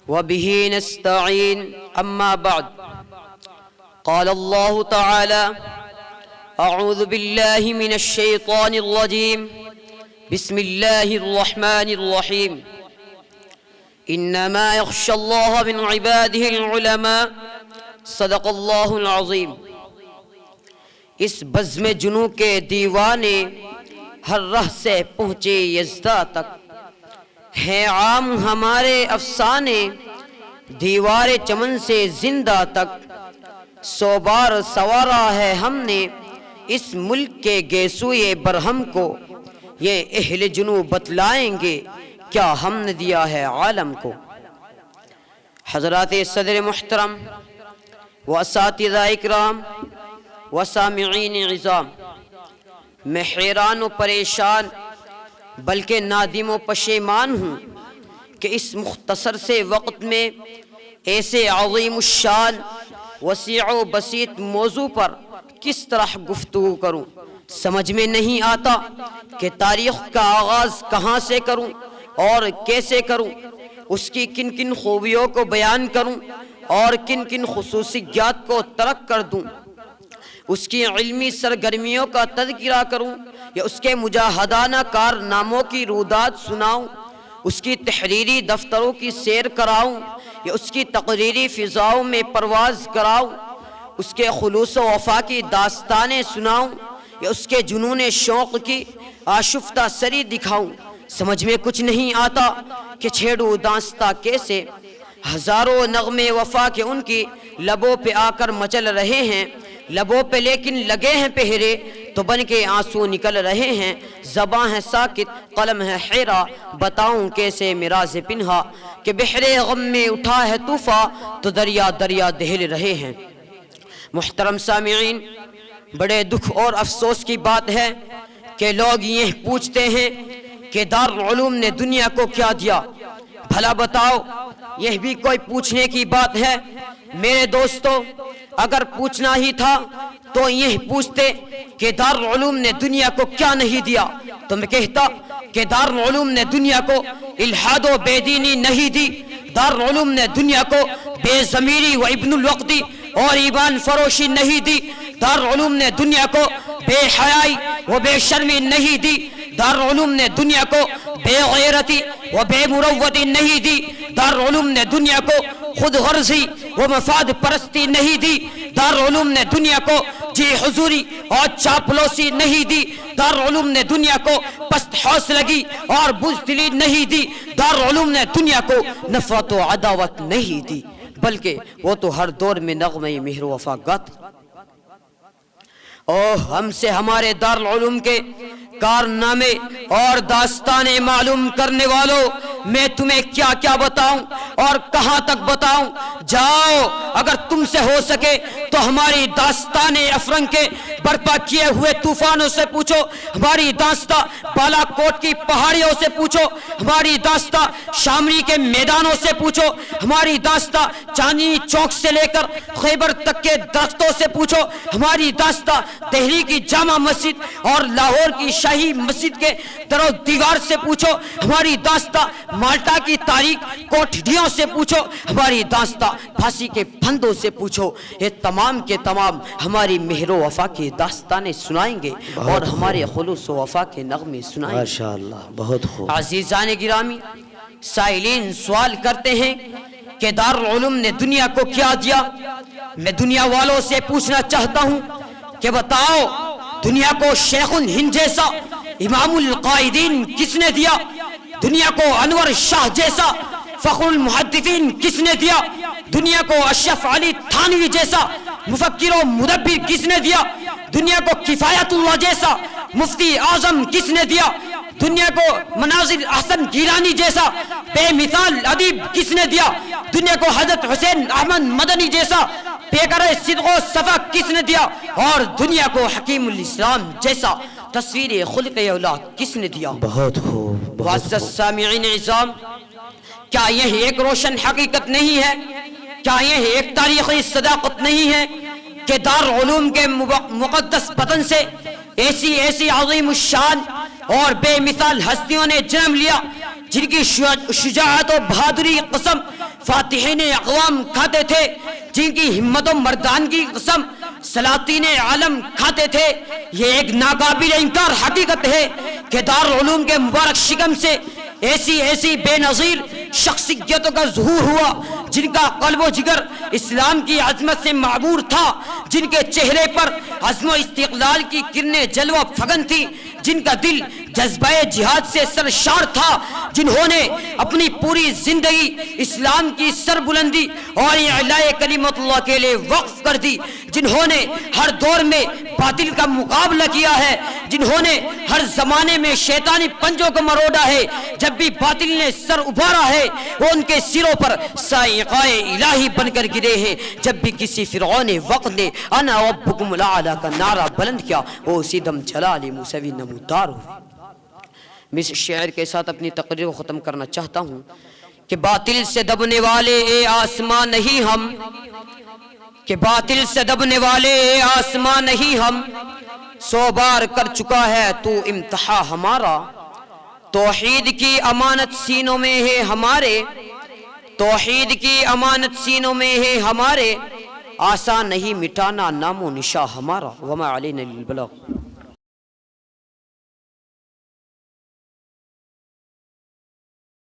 وبه نستعين أما بعد قال الله تعالى أعوذ بالله من الشيطان الرجيم بسم الله الرحمن الرحيم إنما يخشى الله من عباده العلماء صدق اللہ العظیم۔ اس بزم جنوں کے دیوانے ہر راہ سے پہنچے یزدہ تک، ہیں عام ہمارے افسانے دیوار چمن سے زندہ تک، سو بار سوارا ہے ہم نے اس ملک کے گیسوئے برہم کو، یہ اہل جنوں بتلائیں گے کیا ہم نے دیا ہے عالم کو۔ حضرات صدر محترم و اساتذہ اکرام و سامعین عظام، میں حیران و پریشان بلکہ نادم و پشیمان ہوں کہ اس مختصر سے وقت میں ایسے عظیم الشان وسیع و بسیط موضوع پر کس طرح گفتگو کروں۔ سمجھ میں نہیں آتا کہ تاریخ کا آغاز کہاں سے کروں اور کیسے کروں، اس کی کن کن خوبیوں کو بیان کروں اور کن کن خصوصیات کو ترک کر دوں، اس کی علمی سرگرمیوں کا تذکرہ کروں یا اس کے مجاہدانہ کارناموں کی روداد سناؤں، اس کی تحریری دفتروں کی سیر کراؤں یا اس کی تقریری فضاؤں میں پرواز کراؤں، اس کے خلوص و وفا کی داستانیں سناؤں یا اس کے جنون شوق کی آشفتہ سری دکھاؤں۔ سمجھ میں کچھ نہیں آتا کہ چھیڑوں داستہ کیسے، ہزاروں نغمے وفا کے ان کی لبوں پہ آ کر مچل رہے ہیں، لبوں پہ لیکن لگے ہیں پہرے تو بن کے آنسو نکل رہے ہیں، زباں ہے ساکت قلم ہے حیرہ، بتاؤں کیسے میراز پنہا کہ بحر غم میں اٹھا ہے طوفان تو دریا دریا دہل رہے ہیں۔ محترم سامعین، بڑے دکھ اور افسوس کی بات ہے کہ لوگ یہ پوچھتے ہیں کہ دارالعلوم نے دنیا کو کیا دیا۔ بھلا بتاؤ، یہ بھی کوئی پوچھنے کی بات ہے؟ میرے دوستو، اگر پوچھنا ہی تھا تو یہ پوچھتے کہ دارالعلوم نے دنیا کو کیا نہیں دیا، تو میں کہتا کہ دارالعلوم نے دنیا کو الحاد و بے دینی نہیں دی، دارالعلوم نے دنیا کو بے ضمیری و ابن الوقتی اور ایمان فروشی نہیں دی، دارالعلوم نے دنیا کو بے حیائی و بے شرمی نہیں دی، دارالعلوم نے دنیا کو بے غیرتی و بے مروتی نہیں دی، دارالعلوم نے دنیا کو خود غرضی و مفاد پرستی نہیں دی، دارالعلوم نے دنیا کو جی حضوری اور چاپلوسی نہیں دی، دارالعلوم نے دنیا کو پست حوصلگی اور بزدلی نہیں دی، دارالعلوم نے دنیا کو نفرت و عداوت نہیں دی، بلکہ وہ تو ہر دور میں نغمہ مہر و وفا گاتا۔ ہم سے ہمارے دارالعلوم کے کارنامے اور داستانیں معلوم کرنے والوں، میں تمہیں کیا کیا بتاؤں اور کہاں تک بتاؤں؟ جاؤ، اگر تم سے ہو سکے تو ہماری داستانیں افرنگ کے برپا کیے ہوئے طوفانوں سے پوچھو، ہماری داستان بالا کوٹ کی پہاڑیوں سے پوچھو، ہماری داستان شامری کے میدانوں سے پوچھو، ہماری داستان چاندنی چوک سے لے کر خیبر تک کے درختوں سے پوچھو، ہماری داستان دہلی کی جامع مسجد اور لاہور کی شاہی مسجد کے در و دیوار سے پوچھو، ہماری داستان مالٹا کی تاریخ کوٹھڑیوں سے پوچھو، ہماری داستان پھانسی کے پھندوں سے پوچھو۔ یہ تمام کے تمام ہماری مہر و وفا کی داستانیں سنائیں گے اور ہمارے خلوص و وفا کے نغمے سنائیں گے۔ ماشاءاللہ، بہت خوب۔ عزیزان گرامی، سائلین سوال کرتے ہیں کہ دارالعلوم نے دنیا کو کیا دیا؟ میں دنیا والوں سے پوچھنا چاہتا ہوں کہ بتاؤ، دنیا کو شیخ الہند جیسا امام القائدین کس نے دیا؟ دنیا کو انور شاہ جیسا فخر المحدثین کس نے دیا؟ دنیا کو اشرف علی تھانوی جیسا مفکر و مدبر کس نے دیا؟ دنیا کو کفایت اللہ جیسا مفتی اعظم کس نے دیا؟ دنیا کو مناظر احسن گیلانی جیسا بے مثال ادیب کس نے دیا؟ دنیا کو حضرت حسین احمد مدنی جیسا پیکر صدق و صفا کس نے دیا؟ اور دنیا کو حکیم الاسلام جیسا تصویر خلق اولا کس نے دیا؟ بہت خوب۔ معزز سامعین عظام، کیا یہ ایک روشن حقیقت نہیں ہے؟ کیا یہ ایک تاریخی صداقت نہیں ہے کہ دارالعلوم کے مقدس بدن سے ایسی عظیم الشان اور بے مثال ہستیوں نے جنم لیا جن کی شجاعت و بہادری کی قسم فاتحین اقوام کھاتے تھے، جن کی ہمت و مردانگی کی قسم سلاطین عالم کھاتے تھے، یہ ایک ناقابل انکار حقیقت ہے کہ دارالعلوم کے مبارک شکم سے ایسی بے نظیر شخصیتوں کا ظہور ہوا، جن کا قلب و جگر اسلام کی عظمت سے معمور تھا، جن کے چہرے پر عزم و استقلال کی کرنیں جلوہ فگن تھی، جن کا دل جذبہ جہاد سے سرشار تھا، جنہوں نے اپنی پوری زندگی اسلام کی سربلندی اور اعلاء کلمت اللہ کے لیے وقف کر دی، جنہوں نے ہر دور میں باطل کا مقابلہ کیا ہے، جنہوں نے ہر زمانے میں شیطانی پنجوں کو مروڑا ہے، جب بھی باطل نے سر ابھارا ہے وہ ان کے سروں پر صاعقۂ الہی بن کر گرے ہیں، جب بھی کسی فرعون وقت نے انا ربکم الاعلی کا نعرہ بلند کیا وہ اسی دم جلال موسوی نمودار ہوئے۔ میں اس شعر کے ساتھ اپنی تقریر کو ختم کرنا چاہتا ہوں کہ باطل سے دبنے والے اے آسمان نہیں ہم، کہ باطل سے دبنے والے اے آسمان نہیں ہم، 100 بار کر چکا ہے تو امتحان ہمارا، توحید کی امانت سینوں میں ہے ہمارے، توحید کی امانت سینوں میں ہے ہمارے، آسان نہیں مٹانا نام و نشاں ہمارا، وما علینا الا البلاغ۔